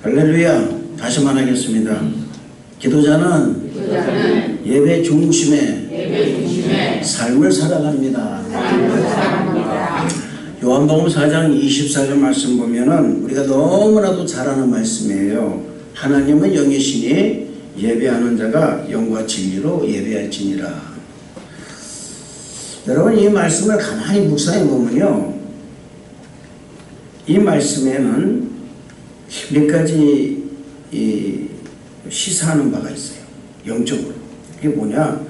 할렐루야. 다시 말하겠습니다. 기도자는 예배 중심의 삶을 살아갑니다. 요한복음 4장 24절 말씀 보면은 우리가 너무나도 잘 아는 말씀이에요. 하나님은 영이시니 예배하는 자가 영과 진리로 예배할지니라. 여러분, 이 말씀을 가만히 묵상해 보면요, 이 말씀에는 몇 가지 시사하는 바가 있어요. 영적으로. 그게 뭐냐?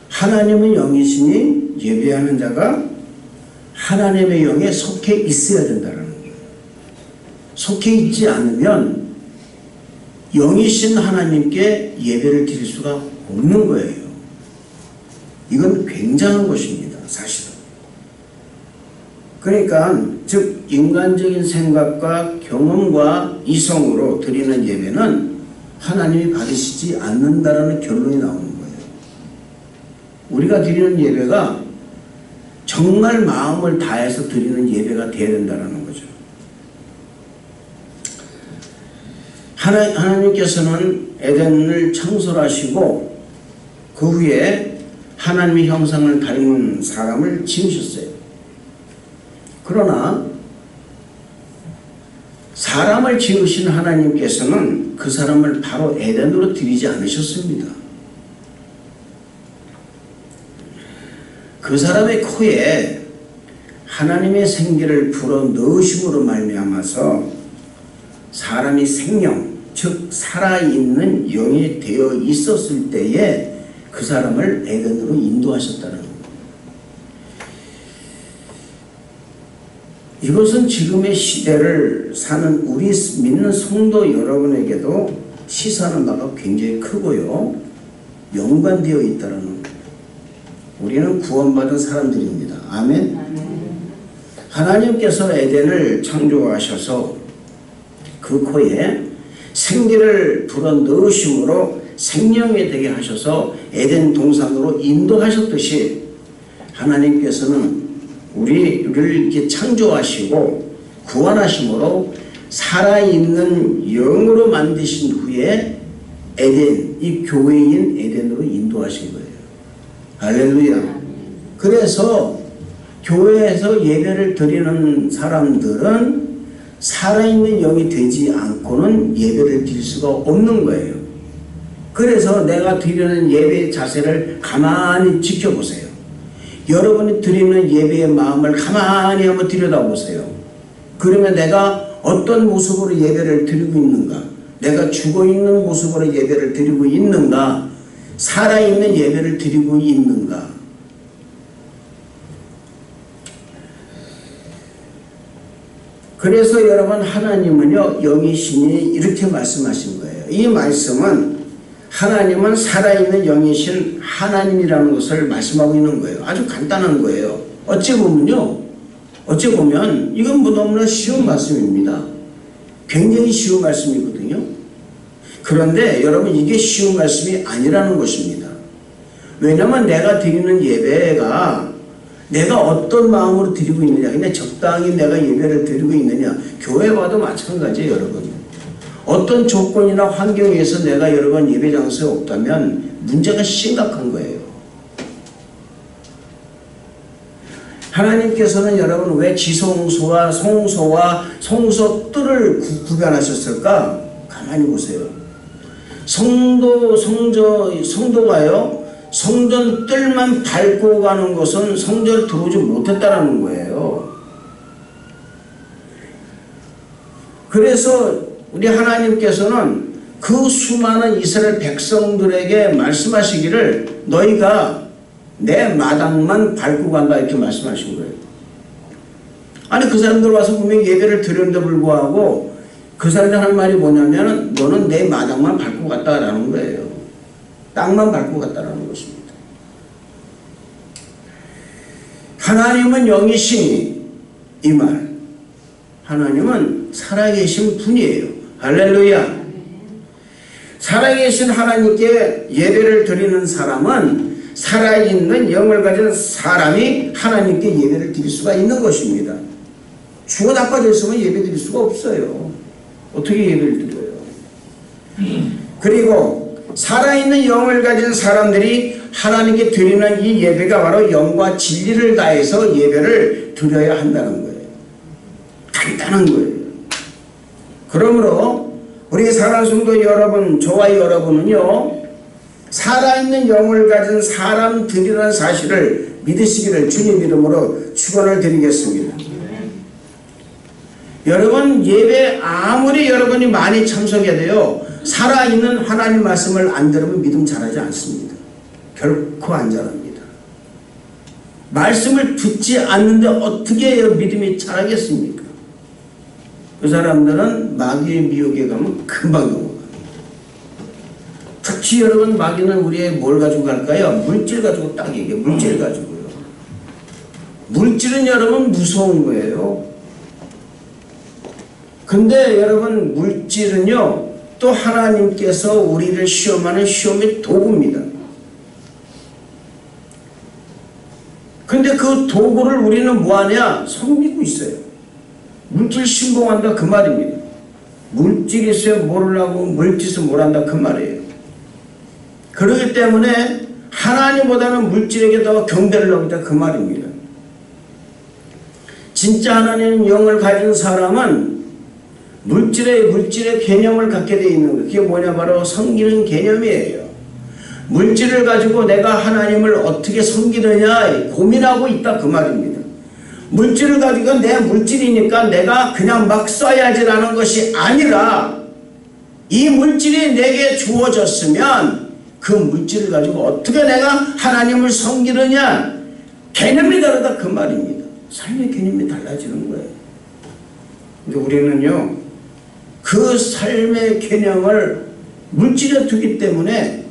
하나님은 영이시니 예배하는 자가 하나님의 영에 속해 있어야 된다는 거예요. 속해 있지 않으면 영이신 하나님께 예배를 드릴 수가 없는 거예요. 이건 굉장한 것입니다, 사실은. 그러니까 즉 인간적인 생각과 경험과 이성으로 드리는 예배는 하나님이 받으시지 않는다라는 결론이 나오는 거예요. 우리가 드리는 예배가 정말 마음을 다해서 드리는 예배가 되어야 된다는 거죠. 하나님께서는 에덴을 창설하시고 그 후에 하나님의 형상을 닮은 사람을 지으셨어요. 그러나 사람을 지으신 하나님께서는 그 사람을 바로 에덴으로 들이지 않으셨습니다. 그 사람의 코에 하나님의 생기를 불어 넣으심으로 말미암아서 사람이 생명, 즉 살아있는 영이 되어 있었을 때에 그 사람을 에덴으로 인도하셨다는 겁니다. 이것은 지금의 시대를 사는 우리 믿는 성도 여러분에게도 시사하는 바가 굉장히 크고요, 연관되어 있다는 겁니다. 우리는 구원받은 사람들입니다. 아멘. 하나님께서 에덴을 창조하셔서 그 코에 생기를 불어 넣으심으로 생명이 되게 하셔서 에덴 동산으로 인도하셨듯이 하나님께서는 우리를 이렇게 창조하시고 구원하심으로 살아있는 영으로 만드신 후에 에덴, 이 교회인 에덴으로 인도하신 거예요. 할렐루야. 그래서 교회에서 예배를 드리는 사람들은 살아있는 영이 되지 않고는 예배를 드릴 수가 없는 거예요. 그래서 내가 드리는 예배의 자세를 가만히 지켜보세요. 여러분이 드리는 예배의 마음을 가만히 한번 들여다보세요. 그러면 내가 어떤 모습으로 예배를 드리고 있는가? 내가 죽어있는 모습으로 예배를 드리고 있는가? 살아있는 예배를 드리고 있는가? 그래서 여러분, 하나님은요 영이시니 이렇게 말씀하신 거예요. 이 말씀은 하나님은 살아있는 영이신 하나님이라는 것을 말씀하고 있는 거예요. 아주 간단한 거예요. 어찌 보면 이건 너무나 쉬운 말씀입니다. 굉장히 쉬운 말씀이거든요. 그런데 여러분, 이게 쉬운 말씀이 아니라는 것입니다. 왜냐하면 내가 드리는 예배가 내가 어떤 마음으로 드리고 있느냐, 그냥 적당히 내가 예배를 드리고 있느냐, 교회 봐도 마찬가지예요. 여러분, 어떤 조건이나 환경에서 내가 여러분 예배 장소에 없다면 문제가 심각한 거예요. 하나님께서는 여러분 왜 지성소와 성소와 성소뜰을 구별하셨을까? 가만히 보세요. 성도가요 성전 뜰만 밟고 가는 것은 성전을 들어오지 못했다라는 거예요. 그래서 우리 하나님께서는 그 수많은 이스라엘 백성들에게 말씀하시기를 너희가 내 마당만 밟고 간다 이렇게 말씀하신 거예요. 아니, 그 사람들 와서 분명히 예배를 드렸는데 불구하고 그 사람들 하는 말이 뭐냐면 너는 내 마당만 밟고 갔다라는 거예요. 땅만 밟고 갔다라는 것입니다. 하나님은 영이시니, 이 말, 하나님은 살아계신 분이에요. 할렐루야. 살아계신 하나님께 예배를 드리는 사람은 살아있는 영을 가진 사람이 하나님께 예배를 드릴 수가 있는 것입니다. 죽어 나빠져 있으면 예배 드릴 수가 없어요. 어떻게 예배를 드려요? 그리고 살아있는 영을 가진 사람들이 하나님께 드리는 이 예배가 바로 영과 진리를 다해서 예배를 드려야 한다는 거예요. 간단한 거예요. 그러므로 우리 사랑하는 성도 여러분, 저와 여러분은요, 살아있는 영을 가진 사람들이라는 사실을 믿으시기를 주님 이름으로 축원을 드리겠습니다. 여러분, 예배 아무리 여러분이 많이 참석해도요, 살아있는 하나님 말씀을 안 들으면 믿음 잘하지 않습니다. 결코 안 잘합니다. 말씀을 듣지 않는데 어떻게 믿음이 잘하겠습니까? 그 사람들은 마귀의 미혹에 가면 금방 넘어가요. 특히 여러분, 마귀는 우리의 뭘 가지고 갈까요? 물질 가지고 딱 얘기해요. 물질 가지고요. 물질은 여러분 무서운 거예요. 근데 여러분, 물질은요, 또 하나님께서 우리를 시험하는 시험의 도구입니다. 근데 그 도구를 우리는 뭐하냐? 섬기고 있어요. 물질 신봉한다 그 말입니다. 물질이 있어야 모르려고 물질에서 뭘 한다 그 말이에요. 그렇기 때문에 하나님보다는 물질에게 더 경배를 하고 있다 그 말입니다. 진짜 하나님 영을 가진 사람은 물질의 개념을 갖게 되어 있는 거예요. 그게 뭐냐? 바로 섬기는 개념이에요. 물질을 가지고 내가 하나님을 어떻게 섬기느냐 고민하고 있다 그 말입니다. 물질을 가지고 내 물질이니까 내가 그냥 막 써야지라는 것이 아니라 이 물질이 내게 주어졌으면 그 물질을 가지고 어떻게 내가 하나님을 섬기느냐 개념이 다르다 그 말입니다. 삶의 개념이 달라지는 거예요. 근데 우리는요, 그 삶의 개념을 물질에 두기 때문에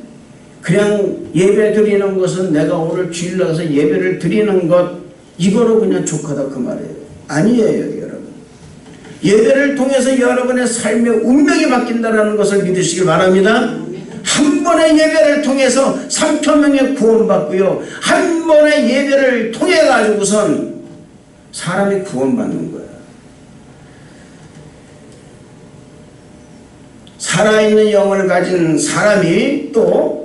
그냥 예배 드리는 것은 내가 오늘 주일 나가서 예배를 드리는 것 이거로 그냥 족하다 그 말이에요. 아니에요, 여러분. 예배를 통해서 여러분의 삶의 운명이 바뀐다는 것을 믿으시길 바랍니다. 한 번의 예배를 통해서 3,000명이 구원받고요, 한 번의 예배를 통해 가지고선 사람이 구원받는 거예요. 살아있는 영을 가진 사람이 또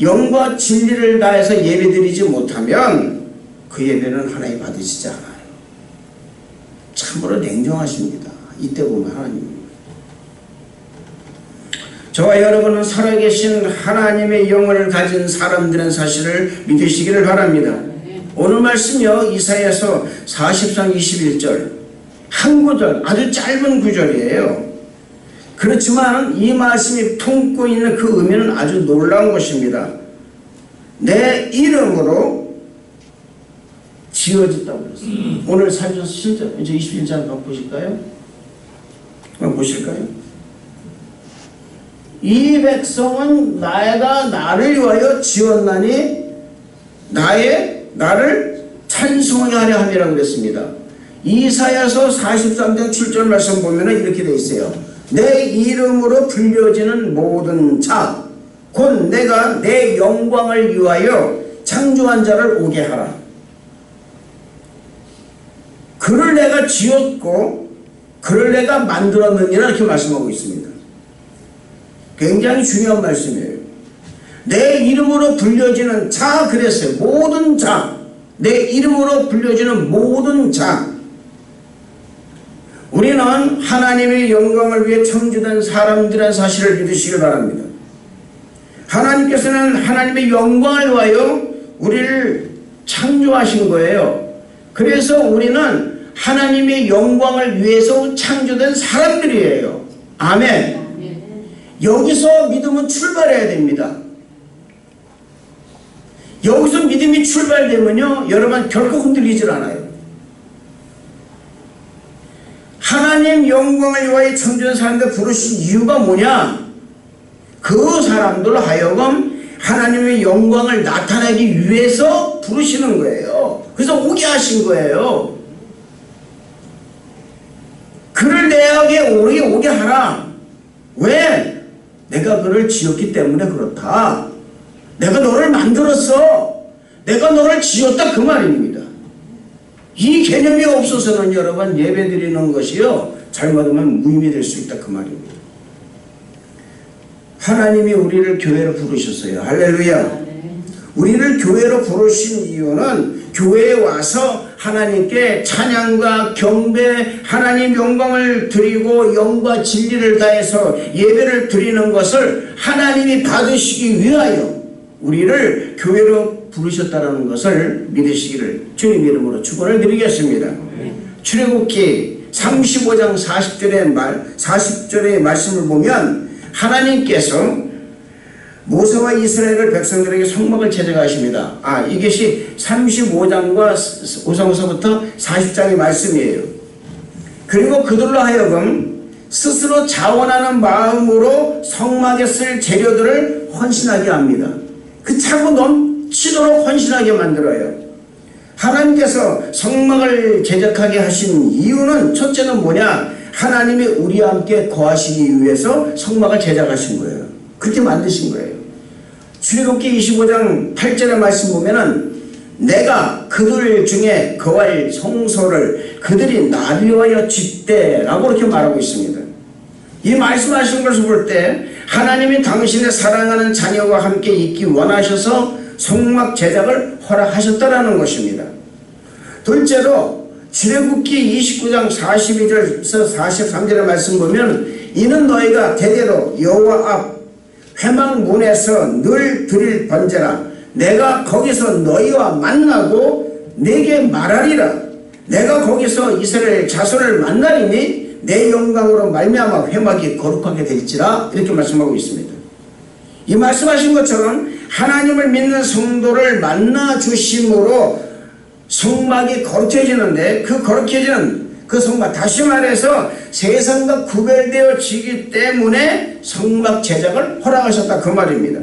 영과 진리를 다해서 예배드리지 못하면 그 예배는 하나님 받으시지 않아요. 참으로 냉정하십니다. 이때 보면 하나님. 저와 여러분은 살아계신 하나님의 영을 가진 사람들은 사실을 믿으시기를 바랍니다. 오늘 말씀이요, 이사야서 40장 21절 한 구절, 아주 짧은 구절이에요. 그렇지만 이 말씀이 품고 있는 그 의미는 아주 놀라운 것입니다. 내 이름으로 지어졌다고 그랬어요. 오늘 살셔서 실제 이제 21장 한번 보실까요? 한번 보실까요? 이 백성은 내가 나를 위하여 지었나니 나를 찬송하게 하려 함이라고 그랬습니다. 이사야서 43장 7절 말씀 보면 이렇게 되어 있어요. 내 이름으로 불려지는 모든 자, 곧 내가 내 영광을 위하여 창조한 자를 오게 하라. 그를 내가 지었고 그를 내가 만들었느니라 이렇게 말씀하고 있습니다. 굉장히 중요한 말씀이에요. 내 이름으로 불려지는 자 그랬어요. 모든 자, 내 이름으로 불려지는 모든 자. 우리는 하나님의 영광을 위해 창조된 사람들이라는 사실을 믿으시길 바랍니다. 하나님께서는 하나님의 영광을 위하여 우리를 창조하신 거예요. 그래서 우리는 하나님의 영광을 위해서 창조된 사람들이에요. 아멘. 여기서 믿음은 출발해야 됩니다. 여기서 믿음이 출발되면요, 여러분 결코 흔들리질 않아요. 하나님 영광을 위하여 창조한 사람들 부르신 이유가 뭐냐? 그 사람들로 하여금 하나님의 영광을 나타내기 위해서 부르시는 거예요. 그래서 오게 하신 거예요. 그를 내게 오게 하라. 왜? 내가 그를 지었기 때문에 그렇다. 내가 너를 만들었어. 내가 너를 지었다 그 말입니다. 이 개념이 없어서는 여러분 예배 드리는 것이요, 잘못하면 무의미 될 수 있다 그 말입니다. 하나님이 우리를 교회로 부르셨어요. 할렐루야. 우리를 교회로 부르신 이유는 교회에 와서 하나님께 찬양과 경배, 하나님 영광을 드리고 영과 진리를 다해서 예배를 드리는 것을 하나님이 받으시기 위하여 우리를 교회로 부르셨다는 것을 믿으시기를 주님 이름으로 축원을 드리겠습니다. 출애굽기 35장 40절의 말씀을 보면 하나님께서 모세와 이스라엘 백성들에게 성막을 제작하십니다. 이것이 35장과 5장부터 40장의 말씀이에요. 그리고 그들로 하여금 스스로 자원하는 마음으로 성막에 쓸 재료들을 헌신하게 합니다. 그 차고 넘치도록 헌신하게 만들어요. 하나님께서 성막을 제작하게 하신 이유는 첫째는 뭐냐? 하나님이 우리와 함께 거하시기 위해서 성막을 제작하신 거예요. 그렇게 만드신 거예요. 출애굽기 25장 8절의 말씀 보면은 내가 그들 중에 거할 성소를 그들이 나를 위하여 짓되라고 그렇게 말하고 있습니다. 이 말씀하신 것을 볼 때 하나님이 당신의 사랑하는 자녀와 함께 있기 원하셔서 성막 제작을 허락하셨다라는 것입니다. 둘째로 출애굽기 29장 42절에서 43절의 말씀 보면 이는 너희가 대대로 여호와 앞 회막문에서 늘 드릴 번제라. 내가 거기서 너희와 만나고 내게 말하리라. 내가 거기서 이스라엘 자손을 만나리니 내 영광으로 말미암아 회막이 거룩하게 될지라. 이렇게 말씀하고 있습니다. 이 말씀하신 것처럼 하나님을 믿는 성도를 만나 주심으로 성막이 거룩해지는데 그 거룩해지는 그 성막, 다시 말해서 세상과 구별되어지기 때문에 성막 제작을 허락하셨다 그 말입니다.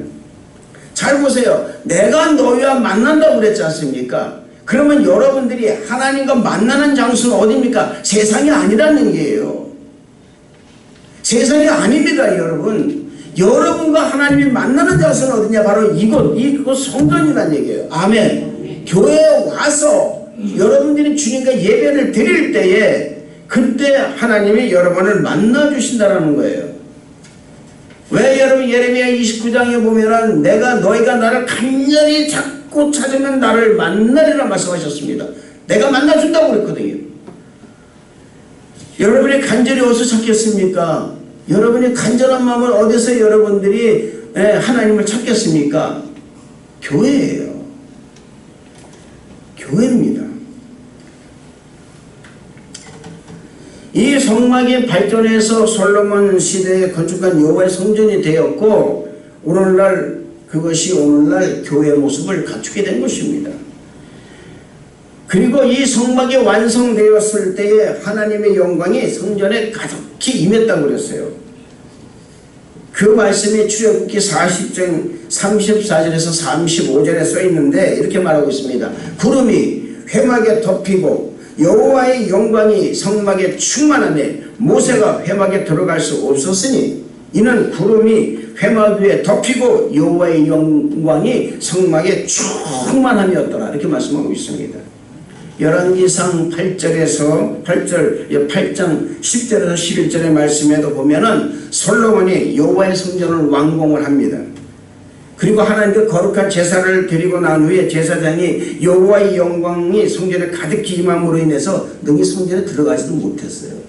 잘 보세요. 내가 너희와 만난다고 그랬지 않습니까? 그러면 여러분들이 하나님과 만나는 장소는 어디입니까? 세상이 아니라는 얘기예요. 세상이 아닙니다, 여러분. 여러분과 하나님이 만나는 장소는 어디냐? 바로 이곳 성전이라는 얘기예요. 아멘. 교회에 와서 여러분들이 주님과 예배를 드릴 때에 그때 하나님이 여러분을 만나 주신다는 거예요. 왜 여러분 예레미야 29장에 보면은 너희가 나를 간절히 찾고 찾으면 나를 만나리라 말씀하셨습니다. 내가 만나준다고 그랬거든요. 여러분이 간절히 어디서 찾겠습니까? 여러분이 간절한 마음을 어디서 여러분들이 하나님을 찾겠습니까? 교회예요. 교회입니다. 이 성막이 발전해서 솔로몬 시대에 건축한 여호와의 성전이 되었고 그것이 오늘날 교회의 모습을 갖추게 된 것입니다. 그리고 이 성막이 완성되었을 때에 하나님의 영광이 성전에 가득히 임했다고 그랬어요. 그 말씀이 출애굽기 40장 34절에서 35절에 써 있는데 이렇게 말하고 있습니다. 구름이 회막에 덮이고 여호와의 영광이 성막에 충만하매 모세가 회막에 들어갈 수 없었으니 이는 구름이 회막 위에 덮이고 여호와의 영광이 성막에 충만함이었더라. 이렇게 말씀하고 있습니다. 열왕기상 8장 10절에서 11절의 말씀에도 보면은 솔로몬이 여호와의 성전을 완공을 합니다. 그리고 하나님께 거룩한 제사를 드리고 난 후에 제사장이 여호와의 영광이 성전에 가득히 임함으로 인해서 능히 성전에 들어가지도 못했어요.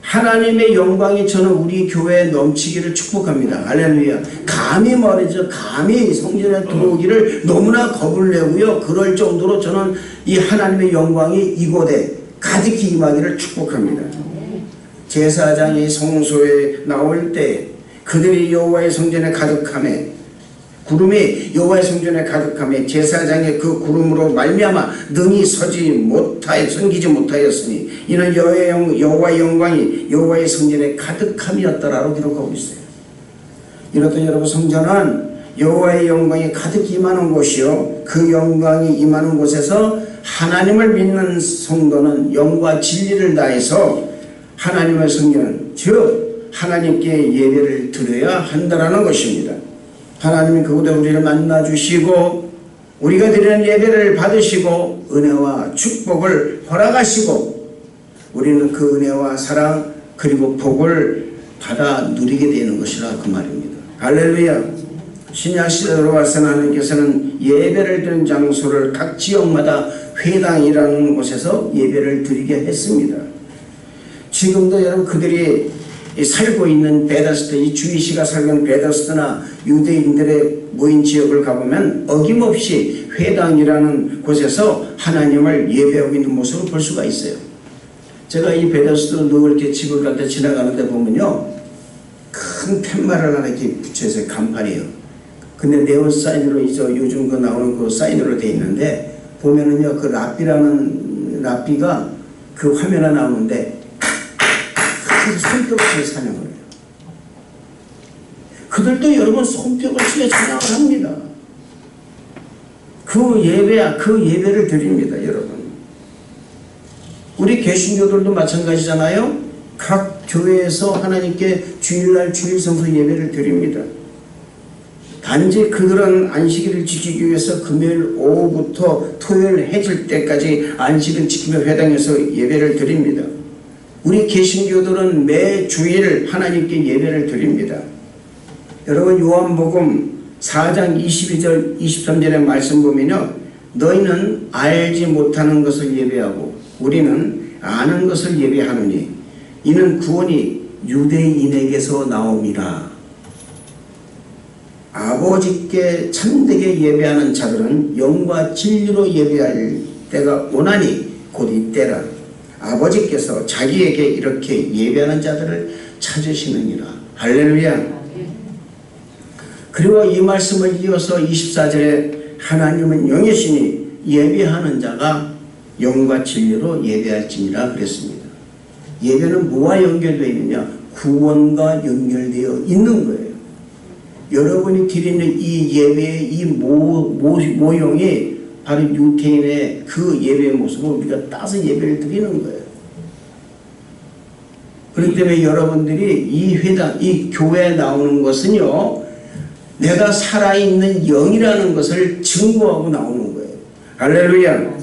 하나님의 영광이 저는 우리 교회에 넘치기를 축복합니다. 할렐루야. 감히 말이죠. 감히 성전에 들어오기를 너무나 겁을 내고요. 그럴 정도로 저는 이 하나님의 영광이 이곳에 가득히 임하기를 축복합니다. 제사장이 성소에 나올 때 그들이 여호와의 성전에 가득하며 구름이 여호와의 성전에 가득하며 제사장의 그 구름으로 말미암아 능히 섬기지 못하였으니 이는 여호와의 영광이 여호와의 성전에 가득함이었더라고 기록하고 있어요. 이렇듯 여러분 성전은 여호와의 영광이 가득히 임하는 곳이요 그 영광이 임하는 곳에서 하나님을 믿는 성도는 영과 진리를 다해서 하나님의 성전 즉 하나님께 예배를 드려야 한다는 것입니다. 하나님이 그곳에 우리를 만나주시고 우리가 드리는 예배를 받으시고 은혜와 축복을 허락하시고 우리는 그 은혜와 사랑 그리고 복을 받아 누리게 되는 것이라 그 말입니다. 할렐루야. 신약시대로 돌아와서 하나님께서는 예배를 드리는 장소를 각 지역마다 회당이라는 곳에서 예배를 드리게 했습니다. 지금도 여러분 그들이 살고 있는 베다스다, 이 주이시가 살고 있는 베다스다나 유대인들의 모인 지역을 가보면 어김없이 회당이라는 곳에서 하나님을 예배하고 있는 모습을 볼 수가 있어요. 제가 이 베다스다 누울 이렇게 집을 갈 때 지나가는데 보면요, 큰 팻말을 하나 이렇게 붙여서 간판이에요. 근데 네온 사인으로 요즘 그 나오는 그 사인으로 되어 있는데 보면은요, 그 랍비가 그 화면에 나오는데 손뼉을 찬양을 해요. 그들도 여러분 손뼉을 치며 찬양을 합니다. 그 예배를 드립니다, 여러분. 우리 개신교들도 마찬가지잖아요. 각 교회에서 하나님께 주일날 주일성수 예배를 드립니다. 단지 그들은 안식일을 지키기 위해서 금요일 오후부터 토요일 해질 때까지 안식을 지키며 회당에서 예배를 드립니다. 우리 개신교들은 매 주일 하나님께 예배를 드립니다. 여러분 요한복음 4장 22절 23절의 말씀 보면요, 너희는 알지 못하는 것을 예배하고 우리는 아는 것을 예배하노니 이는 구원이 유대인에게서 나옴이라. 아버지께 참되게 예배하는 자들은 영과 진리로 예배할 때가 오나니 곧 이때라. 아버지께서 자기에게 이렇게 예배하는 자들을 찾으시느니라. 할렐루야. 그리고 이 말씀을 이어서 24절에 하나님은 영이시니 예배하는 자가 영과 진리로 예배할지니라 그랬습니다. 예배는 뭐와 연결되어 있느냐? 구원과 연결되어 있는 거예요. 여러분이 드리는 이 예배의 이 모형이 바로 유태인의 그 예배의 모습을 우리가 따서 예배를 드리는 거예요. 그렇기 때문에 여러분들이 이 회당, 이 교회에 나오는 것은요, 내가 살아있는 영이라는 것을 증거하고 나오는 거예요. 할렐루야.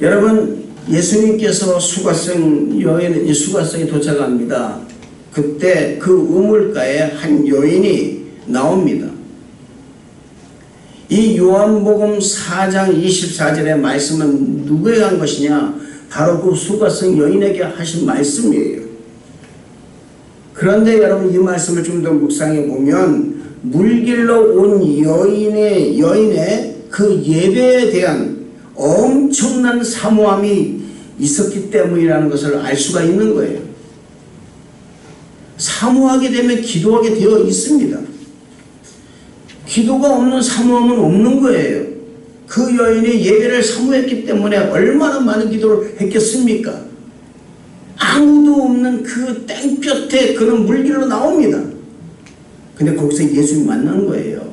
여러분, 예수님께서 수가성에 도착합니다. 그때 그 우물가에 한 여인이 나옵니다. 이 요한복음 4장 24절의 말씀은 누구에게 한 것이냐? 바로 그 수가성 여인에게 하신 말씀이에요. 그런데 여러분 이 말씀을 좀 더 묵상해 보면 물길로 온 여인의 그 예배에 대한 엄청난 사모함이 있었기 때문이라는 것을 알 수가 있는 거예요. 사모하게 되면 기도하게 되어 있습니다. 기도가 없는 사모함은 없는 거예요. 그 여인이 예배를 사모했기 때문에 얼마나 많은 기도를 했겠습니까? 아무도 없는 그 땡볕에 그런 물길로 나옵니다. 근데 거기서 예수님 만난 거예요.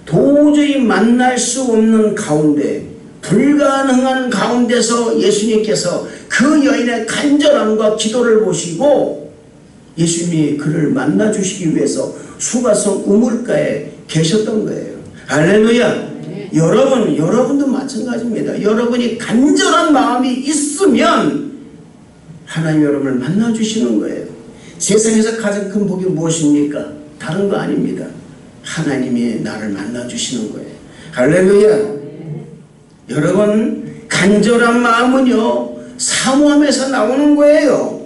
도저히 만날 수 없는 가운데, 불가능한 가운데서 예수님께서 그 여인의 간절함과 기도를 보시고 예수님이 그를 만나주시기 위해서 수가성 우물가에 계셨던 거예요. 할렐루야. 네. 여러분도 마찬가지입니다. 여러분이 간절한 마음이 있으면 하나님 여러분을 만나주시는 거예요. 세상에서 가장 큰 복이 무엇입니까? 다른 거 아닙니다. 하나님이 나를 만나주시는 거예요. 할렐루야. 네. 여러분, 간절한 마음은요, 사모함에서 나오는 거예요.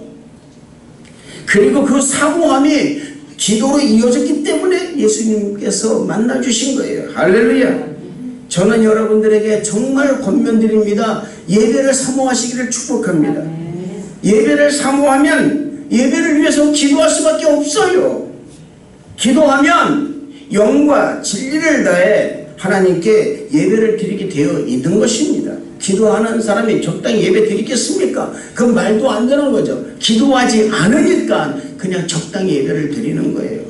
그리고 그 사모함이 기도로 이어졌기 때문에 예수님께서 만나주신 거예요. 할렐루야. 저는 여러분들에게 정말 권면드립니다. 예배를 사모하시기를 축복합니다. 예배를 사모하면 예배를 위해서 기도할 수밖에 없어요. 기도하면 영과 진리를 다해 하나님께 예배를 드리게 되어 있는 것입니다. 기도하는 사람이 적당히 예배 드리겠습니까? 그 말도 안 되는 거죠. 기도하지 않으니까 그냥 적당히 예배를 드리는 거예요.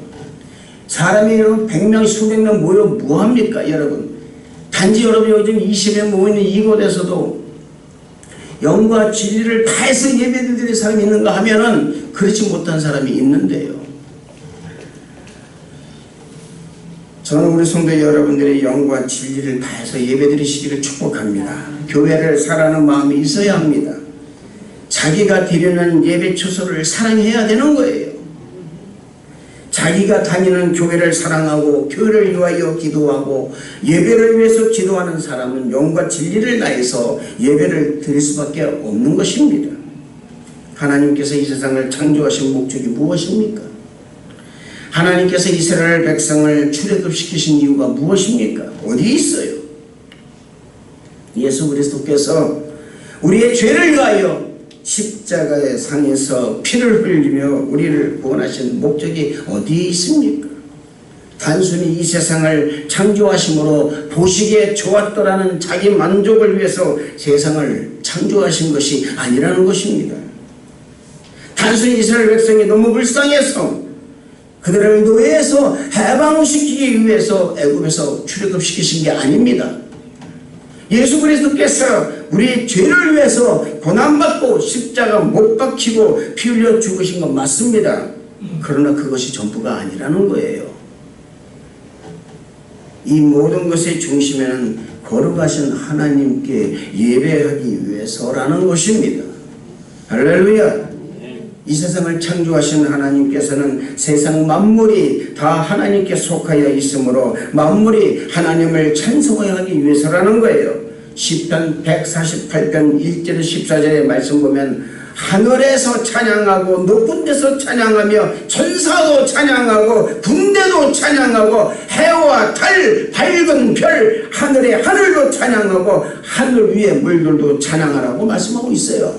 사람이 여러분 100명, 수백 명 모여 뭐합니까 여러분? 단지 여러분 요즘 20명 모이는 이곳에서도 영과 진리를 다해서 예배를 드리는 사람이 있는가 하면은 그렇지 못한 사람이 있는데요. 저는 우리 성도 여러분들의 영과 진리를 다해서 예배드리시기를 축복합니다. 교회를 사랑하는 마음이 있어야 합니다. 자기가 드리는 예배 처소를 사랑해야 되는 거예요. 자기가 다니는 교회를 사랑하고 교회를 위하여 기도하고 예배를 위해서 기도하는 사람은 영과 진리를 다해서 예배를 드릴 수밖에 없는 것입니다. 하나님께서 이 세상을 창조하신 목적이 무엇입니까? 하나님께서 이스라엘 백성을 출애굽시키신 이유가 무엇입니까? 어디 있어요? 예수 그리스도께서 우리의 죄를 위하여 십자가의 상에서 피를 흘리며 우리를 구원하신 목적이 어디 있습니까? 단순히 이 세상을 창조하심으로 보시기에 좋았더라는 자기 만족을 위해서 세상을 창조하신 것이 아니라는 것입니다. 단순히 이스라엘 백성이 너무 불쌍해서 그들을 노예에서 해방시키기 위해서 애굽에서 출애굽시키신 게 아닙니다. 예수 그리스도께서 우리 죄를 위해서 고난받고 십자가 못 박히고 피 흘려 죽으신 건 맞습니다. 그러나 그것이 전부가 아니라는 거예요. 이 모든 것의 중심에는 거룩하신 하나님께 예배하기 위해서라는 것입니다. 할렐루야. 이 세상을 창조하신 하나님께서는 세상 만물이 다 하나님께 속하여 있으므로 만물이 하나님을 찬송하기 위해서라는 거예요. 시편 148편 1절 14절의 말씀 보면 하늘에서 찬양하고 높은 데서 찬양하며 천사도 찬양하고 군대도 찬양하고 해와 달 밝은 별 하늘의 하늘도 찬양하고 하늘 위의 물들도 찬양하라고 말씀하고 있어요.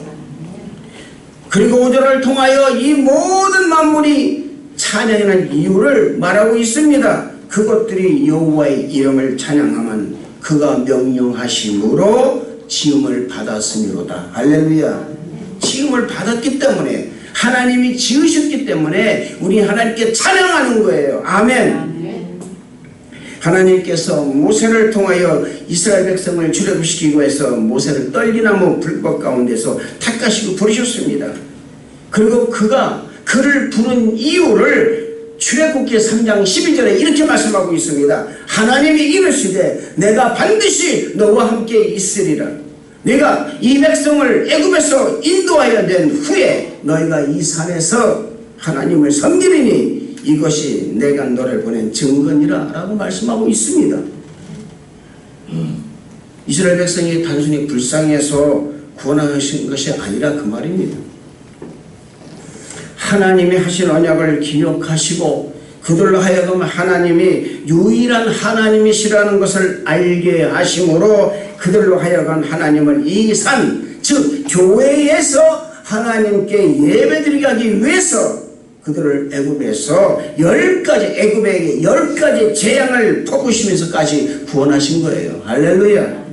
그리고 5절을 통하여 이 모든 만물이 찬양하는 이유를 말하고 있습니다. 그것들이 여호와의 이름을 찬양하면 그가 명령하심으로 지음을 받았으미로다. 할렐루야. 지음을 받았기 때문에 하나님이 지으셨기 때문에 우리 하나님께 찬양하는 거예요. 아멘. 하나님께서 모세를 통하여 이스라엘 백성을 출애굽시키고 해서 모세를 떨기나무 불꽃 가운데서 탁하시고 부르셨습니다. 그리고 그가 그를 부른 이유를 출애굽기 3장 12절에 이렇게 말씀하고 있습니다. 하나님이 이르시되 내가 반드시 너와 함께 있으리라. 내가 이 백성을 애굽에서 인도하여 낸 후에 너희가 이 산에서 하나님을 섬기리니 이것이 내가 너를 보낸 증거니라 라고 말씀하고 있습니다. 이스라엘 백성이 단순히 불쌍해서 구원하신 것이 아니라 그 말입니다. 하나님이 하신 언약을 기억하시고 그들로 하여금 하나님이 유일한 하나님이시라는 것을 알게 하심으로 그들로 하여금 하나님을 이 산, 즉 교회에서 하나님께 예배드리게 하기 위해서 그들을 애굽에서 10가지 애굽에게 10가지 재앙을 퍼부시면서까지 구원하신 거예요. 할렐루야.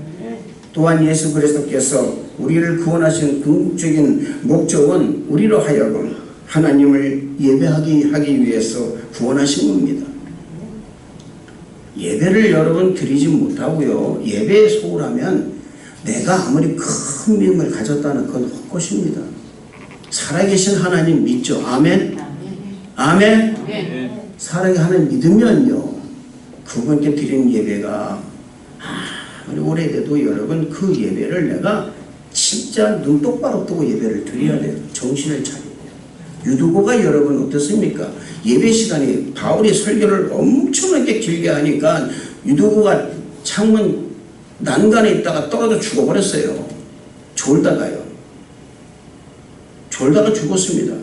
또한 예수 그리스도께서 우리를 구원하신 궁극적인 목적은 우리로 하여금 하나님을 예배하기 위해서 구원하신 겁니다. 예배를 여러분 드리지 못하고요. 예배에 소홀하면 내가 아무리 큰 믿음을 가졌다는 건 헛것입니다. 살아계신 하나님 믿죠. 아멘. 아멘. 살아계신 하나님 믿으면요. 그분께 드리는 예배가 아무리 오래돼도 여러분 그 예배를 내가 진짜 눈 똑바로 뜨고 예배를 드려야 돼요. 정신을 차리고. 유두고가 여러분 어떻습니까? 예배 시간에 바울이 설교를 엄청나게 길게 하니까 유두고가 창문 난간에 있다가 떨어져 죽어버렸어요. 졸다가 죽었습니다.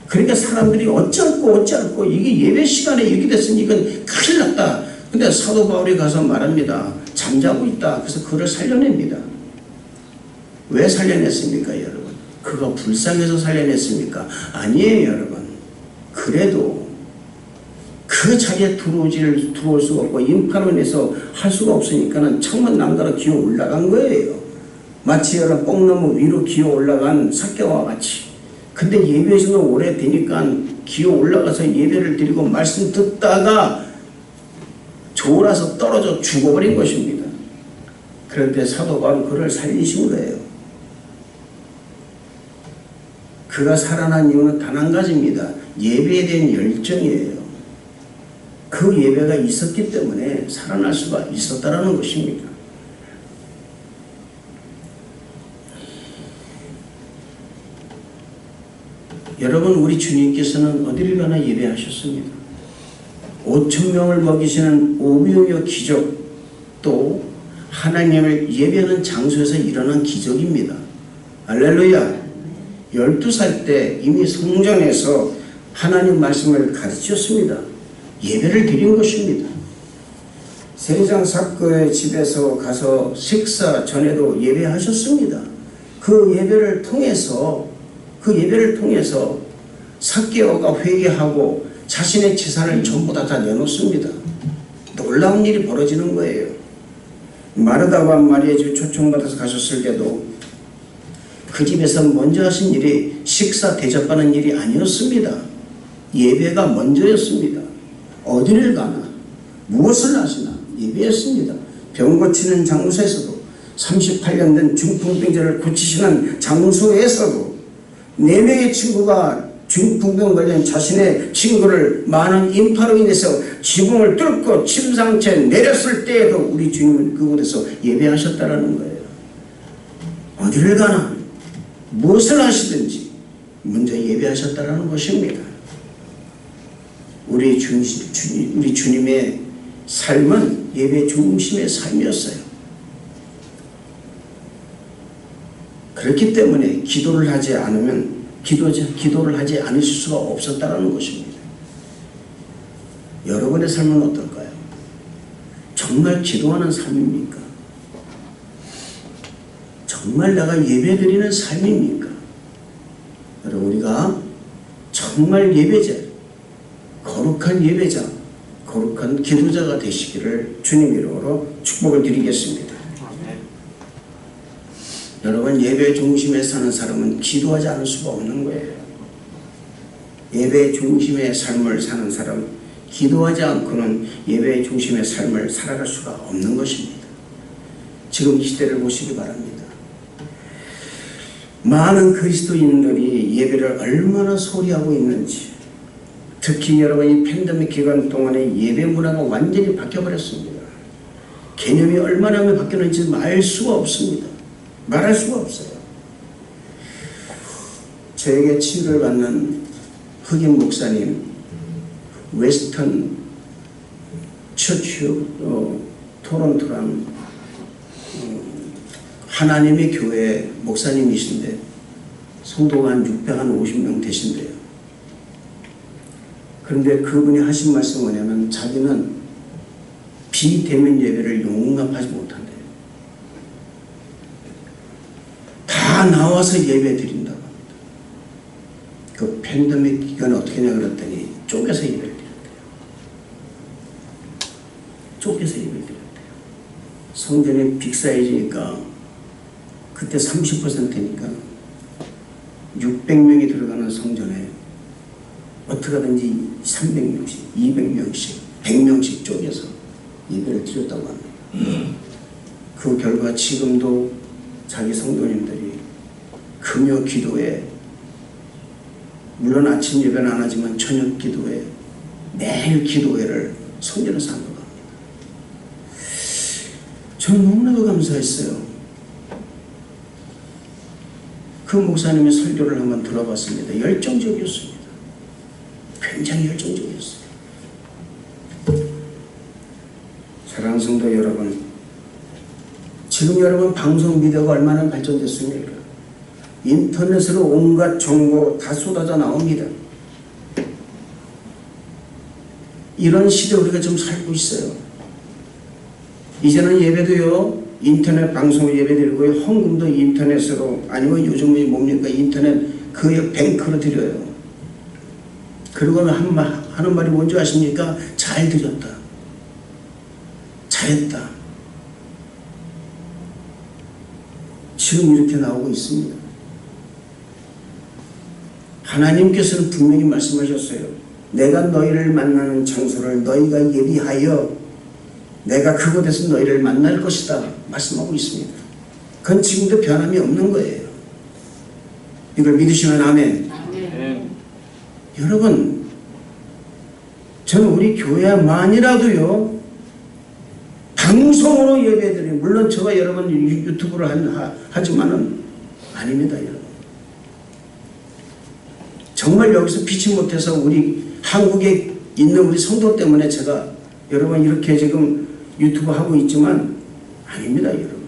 그러니까 사람들이 어찌할꼬 이게 예배 시간에 이렇게 됐으니 이건 큰일 났다. 근데 사도 바울이 가서 말합니다. 잠자고 있다. 그래서 그를 살려냅니다. 왜 살려냈습니까 여러분? 그가 불쌍해서 살려냈습니까? 아니에요 여러분. 그래도 그 자리에 들어올 수가 없고 인파론에서 할 수가 없으니까는 창문 난간으로 기어 올라간 거예요. 마치 여러분 뽕나무 위로 기어 올라간 삭개와 같이. 근데 예배에서는 오래되니까 기어 올라가서 예배를 드리고 말씀 듣다가 졸아서 떨어져 죽어버린 것입니다. 그런데 사도 바울은 그를 살리신 거예요. 그가 살아난 이유는 단 한 가지입니다. 예배에 대한 열정이에요. 그 예배가 있었기 때문에 살아날 수가 있었다는 것입니다. 여러분, 우리 주님께서는 어디를 가나 예배하셨습니다. 5,000명을 먹이시는 오병이어 기적, 또 하나님을 예배하는 장소에서 일어난 기적입니다. 할렐루야. 12살 때 이미 성전에서 하나님 말씀을 가르쳤습니다. 예배를 드린 것입니다. 세리장 사건의 집에서 가서 식사 전에도 예배하셨습니다. 그 예배를 통해서 삭개오가 회개하고 자신의 재산을 전부 다 내놓습니다. 놀라운 일이 벌어지는 거예요. 마르다와 마리아의 집 초청받아서 가셨을 때도 그 집에서 먼저 하신 일이 식사 대접하는 일이 아니었습니다. 예배가 먼저였습니다. 어디를 가나 무엇을 하시나 예배했습니다. 병 고치는 장소에서도 38년 된 중풍병자를 고치시는 장소에서도 4명의 친구가 중풍병 걸린 자신의 친구를 많은 인파로 인해서 지붕을 뚫고 침상채 내렸을 때에도 우리 주님은 그곳에서 예배하셨다라는 거예요. 어디를 가나 무엇을 하시든지 먼저 예배하셨다라는 것입니다. 우리 주님의 삶은 예배 중심의 삶이었어요. 그렇기 때문에 기도를 하지 않으실 수가 없었다는 것입니다. 여러분의 삶은 어떨까요? 정말 기도하는 삶입니까? 정말 내가 예배드리는 삶입니까? 여러분, 우리가 정말 예배자, 거룩한 예배자, 거룩한 기도자가 되시기를 주님 이름으로 축복을 드리겠습니다. 여러분, 예배 중심에 사는 사람은 기도하지 않을 수가 없는 거예요. 예배 중심의 삶을 사는 사람, 기도하지 않고는 예배 중심의 삶을 살아갈 수가 없는 것입니다. 지금 이 시대를 보시기 바랍니다. 많은 그리스도인들이 예배를 얼마나 소홀히 하고 있는지, 특히 여러분 이 팬데믹 기간 동안에 예배 문화가 완전히 바뀌어버렸습니다. 개념이 얼마나 바뀌었는지 알 수가 없습니다. 말할 수가 없어요. 저에게 치유를 받는 흑인 목사님, 웨스턴 처치 토론토라는 하나님의 교회 목사님이신데 성도가 한 650명 되신대요. 그런데 그분이 하신 말씀은 뭐냐면 자기는 비대면 예배를 용납하지 못한대요. 다 나와서 예배 드린다고 합니다. 그 팬데믹 기간에 어떻게 하냐 그랬더니 쪼개서 예배를 드린대요. 쪼개서 예배를 드린대요. 성전이 빅사이즈니까 그때 30%니까 600명이 들어가는 성전에 어떻게 하든지 300명씩, 200명씩, 100명씩 쪼개서 예배를 드렸다고 합니다. 그 결과 지금도 자기 성도님들이 금요 기도에, 물론 아침 예배는 안 하지만 저녁 기도에, 매일 기도회를 성전에서 한다고 합니다. 저는 너무나도 감사했어요. 그 목사님의 설교를 한번 들어봤습니다. 열정적이었습니다. 굉장히 열정적이었어요. 사랑하는 성도 여러분, 지금 여러분 방송 미디어가 얼마나 발전됐습니까? 인터넷으로 온갖 정보 다 쏟아져 나옵니다. 이런 시대 우리가 좀 살고 있어요. 이제는 예배도요, 인터넷 방송을 예배드리고요, 헌금도 인터넷으로, 아니면 요즘에 뭡니까? 인터넷 그 뱅크로 드려요. 그리고 하는 말이 뭔지 아십니까? 잘 드렸다. 잘했다. 지금 이렇게 나오고 있습니다. 하나님께서는 분명히 말씀하셨어요. 내가 너희를 만나는 장소를 너희가 예비하여 내가 그곳에서 너희를 만날 것이다 말씀하고 있습니다. 그건 지금도 변함이 없는 거예요. 이걸 믿으시면 아멘. 여러분, 저는 우리 교회만이라도요, 방송으로 예배드리는, 물론 제가 여러분 유튜브를 하지만은 아닙니다, 여러분. 정말 여기서 피치 못해서 우리 한국에 있는 우리 성도 때문에 제가 여러분 이렇게 지금 유튜브 하고 있지만 아닙니다, 여러분.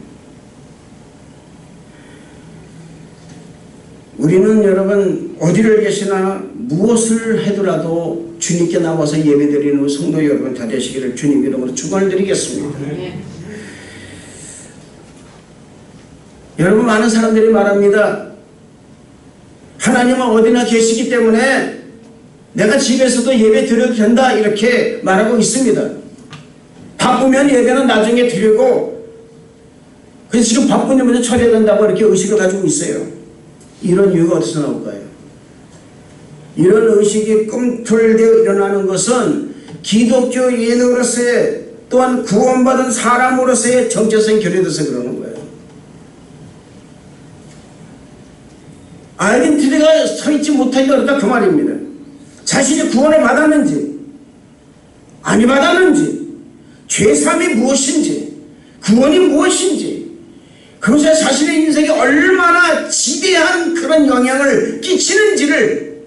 우리는 여러분 어디를 계시나 무엇을 해더라도 주님께 나와서 예배드리는 성도 여러분 다 되시기를 주님 이름으로 축원을 드리겠습니다. 여러분 많은 사람들이 말합니다. 하나님은 어디나 계시기 때문에 내가 집에서도 예배 드려도 된다 이렇게 말하고 있습니다. 바쁘면 예배는 나중에 드리고 그래서 지금 바쁘면 처리해야 된다고 이렇게 의식을 가지고 있어요. 이런 이유가 어디서 나올까요? 이런 의식이 꿈틀대어 일어나는 것은 기독교인으로서의 또한 구원받은 사람으로서의 정체성이 결여돼서 그러는 거예요. 아이덴티티가 서있지 못하기가 어렵다 그 말입니다. 자신이 구원을 받았는지 아니 받았는지 죄사함이 무엇인지 구원이 무엇인지 그것에 자신의 인생에 얼마나 지대한 그런 영향을 끼치는지를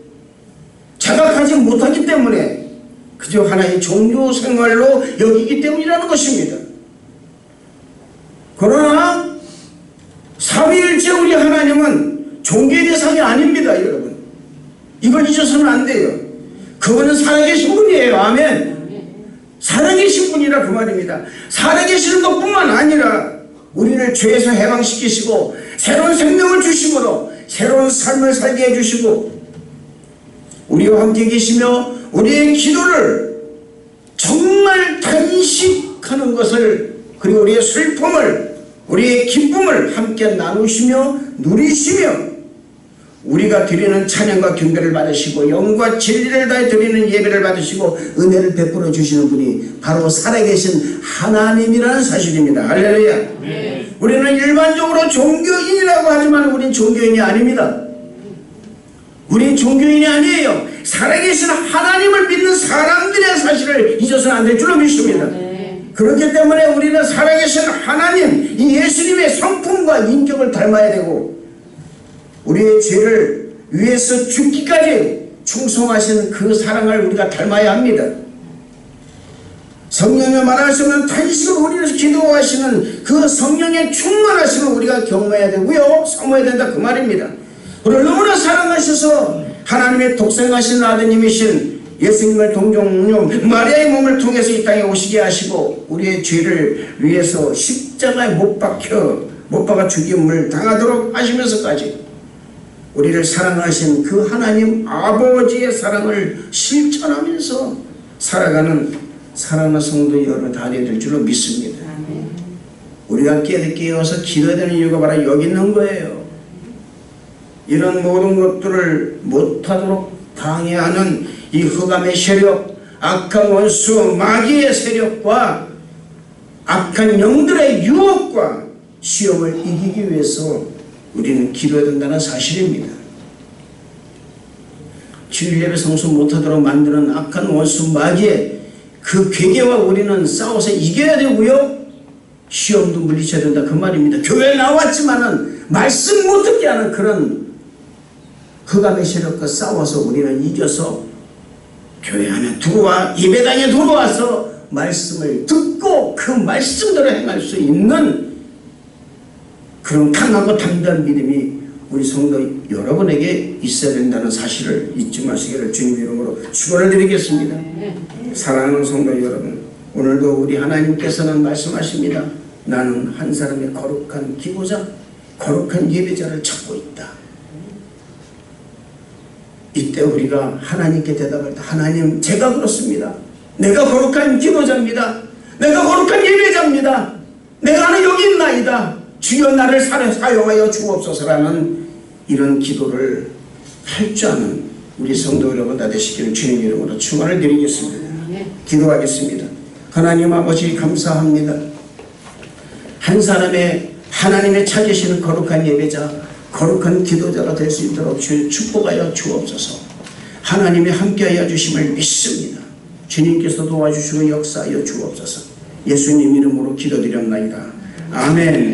자각하지 못하기 때문에 그저 하나의 종교 생활로 여기기 때문이라는 것입니다. 그러나 삼위일체 우리 하나님은 종교의 대상이 아닙니다, 여러분. 이걸 잊어서는 안 돼요. 그분은 살아계신 분이에요. 아멘. 살아계신 분이라 그 말입니다. 살아계시는 것뿐만 아니라 우리를 죄에서 해방시키시고 새로운 생명을 주심으로 새로운 삶을 살게 해주시고 우리와 함께 계시며 우리의 기도를 정말 단식하는 것을 그리고 우리의 슬픔을 우리의 기쁨을 함께 나누시며 누리시며 우리가 드리는 찬양과 경배를 받으시고 영과 진리를 다해 드리는 예배를 받으시고 은혜를 베풀어 주시는 분이 바로 살아계신 하나님이라는 사실입니다. 할렐루야. 네. 우리는 일반적으로 종교인이라고 하지만 우린 종교인이 아닙니다. 우린 종교인이 아니에요. 살아계신 하나님을 믿는 사람들의 사실을 잊어서는 안 될 줄로 믿습니다. 네. 그렇기 때문에 우리는 살아계신 하나님 이 예수님의 성품과 인격을 닮아야 되고 우리의 죄를 위해서 죽기까지 충성하시는 그 사랑을 우리가 닮아야 합니다. 성령의 말할 수 없는 탄식으로 우리를 기도하시는 그 성령의 충만하심을 우리가 경험해야 되고요. 사모해야 된다 그 말입니다. 우리를 너무나 사랑하셔서 하나님의 독생하신 아드님이신 예수님의 동정녀 마리아의 몸을 통해서 이 땅에 오시게 하시고 우리의 죄를 위해서 십자가에 못 박아 죽임을 당하도록 하시면서까지 우리를 사랑하신 그 하나님 아버지의 사랑을 실천하면서 살아가는 사랑하는 성도 여러분 다 되실 줄로 믿습니다. 우리가 깨어서 기도해야 되는 이유가 바로 여기 있는 거예요. 이런 모든 것들을 못하도록 방해하는 이 흑암의 세력, 악한 원수 마귀의 세력과 악한 영들의 유혹과 시험을 이기기 위해서 우리는 기도해야 된다는 사실입니다. 주일예배 성수 못하도록 만드는 악한 원수 마귀의 그 괴계와 우리는 싸워서 이겨야 되고요. 시험도 물리쳐야 된다 그 말입니다. 교회에 나왔지만은 말씀 못 듣게 하는 그런 흑암의 세력과 싸워서 우리는 이겨서 교회 안에 들어와 예배당에 들어와서 말씀을 듣고 그 말씀대로 행할 수 있는 그런 강하고 담대한 믿음이 우리 성도 여러분에게 있어야 된다는 사실을 잊지 마시기를 주님 이름으로 축원을 드리겠습니다. 사랑하는 성도 여러분, 오늘도 우리 하나님께서는 말씀하십니다. 나는 한 사람의 거룩한 기도자, 거룩한 예배자를 찾고 있다. 이때 우리가 하나님께 대답할 때 하나님 제가 그렇습니다. 내가 거룩한 기도자입니다. 내가 거룩한 예배자입니다. 내가 하나 여기 있나이다. 주여 나를 사용하여 주옵소서라는 이런 기도를 할 줄 아는 우리 성도 여러분 다 되시기를 주님 이름으로 축원을 드리겠습니다. 기도하겠습니다. 하나님 아버지 감사합니다. 한 사람의 하나님의 찾으시는 거룩한 예배자, 거룩한 기도자가 될 수 있도록 축복하여 주옵소서. 하나님이 함께하여 주심을 믿습니다. 주님께서 도와주시고 역사하여 주옵소서. 예수님 이름으로 기도드렸나이다. 아멘.